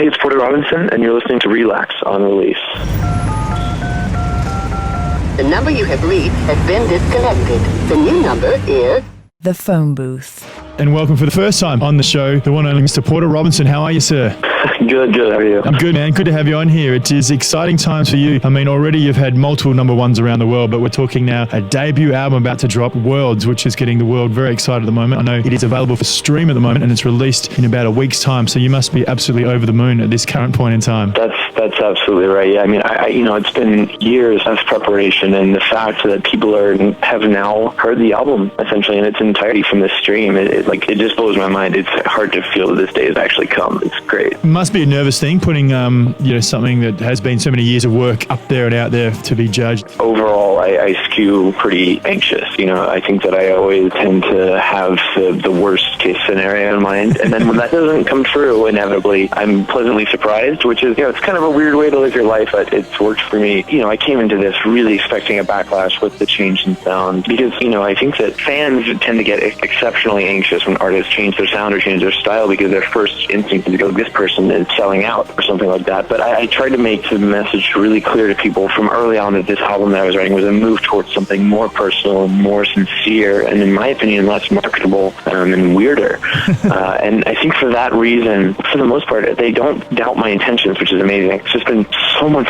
Hey, it's Porter Robinson, and you're listening to Relax on Release. The number you have reached has been disconnected. The new number is... The phone booth. And welcome for the first time on the show, the one and only Mr. Porter Robinson. How are you, sir? Good. How are you? I'm good, man. Good to have you on here. It is exciting times for you. I mean, already you've had multiple number ones around the world, but we're talking now a debut album about to drop, Worlds, which is getting the world very excited at the moment. I know it is available for stream at the moment, and it's released in about a week's time, so you must be absolutely over the moon at this current point in time. That's absolutely right. Yeah, I mean, it's been years of preparation, and the fact that people have now heard the album essentially in its entirety from the stream, it just blows my mind. It's hard to feel that this day has actually come. It's great. It must be a nervous thing putting something that has been so many years of work up there and out there to be judged. Overall, I skew pretty anxious. I think that I always tend to have the worst case scenario in mind, and then when that doesn't come true, inevitably, I'm pleasantly surprised, which is, it's kind of a weird way to live your life, but it's worked for me. I came into this really expecting a backlash with the change in sound, because, I think that fans tend to get exceptionally anxious when artists change their sound or change their style, because their first instinct is to go, this person is selling out, or something like that. But I tried to make the message really clear to people from early on that this album that I was writing was a move towards something more personal, more sincere, and in my opinion, less marketable and weirder. And I think for that reason, for the most part, they don't doubt my intentions, which is amazing. It's just been so much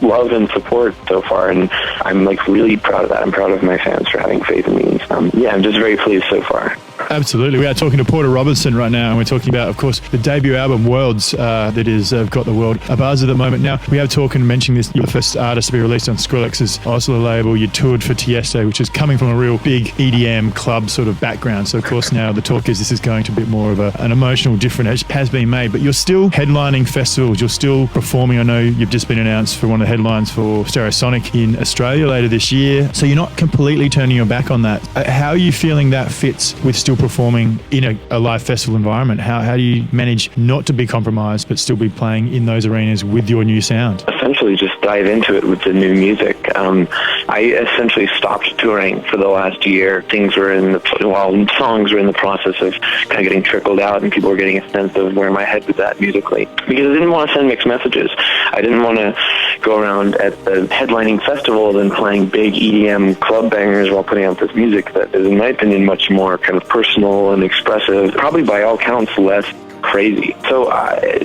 love and support so far, and I'm really proud of that. I'm proud of my fans for having faith in me. I'm just very pleased so far. Absolutely. We are talking to Porter Robinson right now, and we're talking about, of course, the debut album, Worlds, that is got the world abuzz at the moment. Now, we have talked and mentioned this, you're the first artist to be released on Skrillex's Oslo label. You toured for Tiesto, which is coming from a real big EDM club sort of background. So, of course, now the talk is this is going to be a bit more of an emotional difference has been made. But you're still headlining festivals. You're still performing. I know you've just been announced for one of the headlines for Stereosonic in Australia later this year. So you're not completely turning your back on that. How are you feeling that fits with still performing in a live festival environment? How do you manage not to be compromised but still be playing in those arenas with your new sound? Essentially just dive into it with the new music. I essentially stopped touring for the last year. Songs were in the process of kind of getting trickled out, and people were getting a sense of where my head was at musically, because I didn't want to send mixed messages. I didn't want to go around at the headlining festivals and playing big EDM club bangers while putting out this music that is, in my opinion, much more kind of personal and expressive, probably by all counts less crazy. So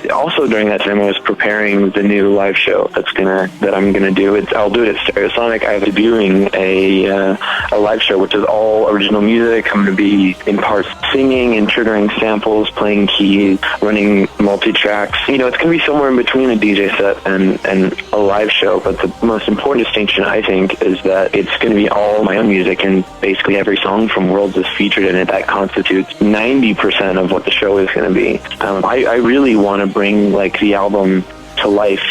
also during that time, I was preparing the new live show that I'm gonna do. I'll do it at Stereosonic. I'm debuting a live show which is all original music. I'm gonna be in parts singing and triggering samples, playing keys, running multi-tracks. It's gonna be somewhere in between a DJ set and a live show. But the most important distinction, I think, is that it's gonna be all my own music, and basically every song from Worlds is featured in it. That constitutes 90% of what the show is gonna be. I really want to bring the album to life,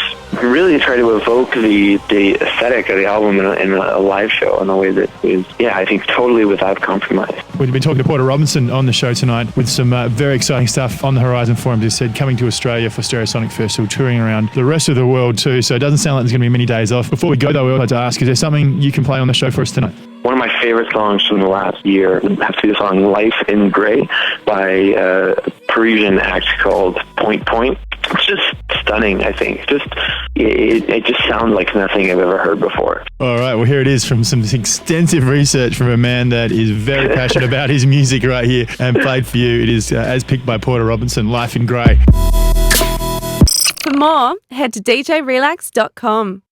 really try to evoke the aesthetic of the album in a live show in a way that is, I think totally without compromise. We've been talking to Porter Robinson on the show tonight with some very exciting stuff on the horizon for him. Just said coming to Australia for Stereosonic Festival, touring around the rest of the world too, so it doesn't sound like there's going to be many days off. Before we go though, we'd like to ask, is there something you can play on the show for us tonight? One of my favorite songs from the last year would have to be the song Life in Grey by a Parisian act called Point Point. It's just stunning, I think. It just sounds like nothing I've ever heard before. All right, well, here it is from some extensive research from a man that is very passionate about his music right here and played for you. It is, as picked by Porter Robinson, Life in Grey. For more, head to djrelax.com.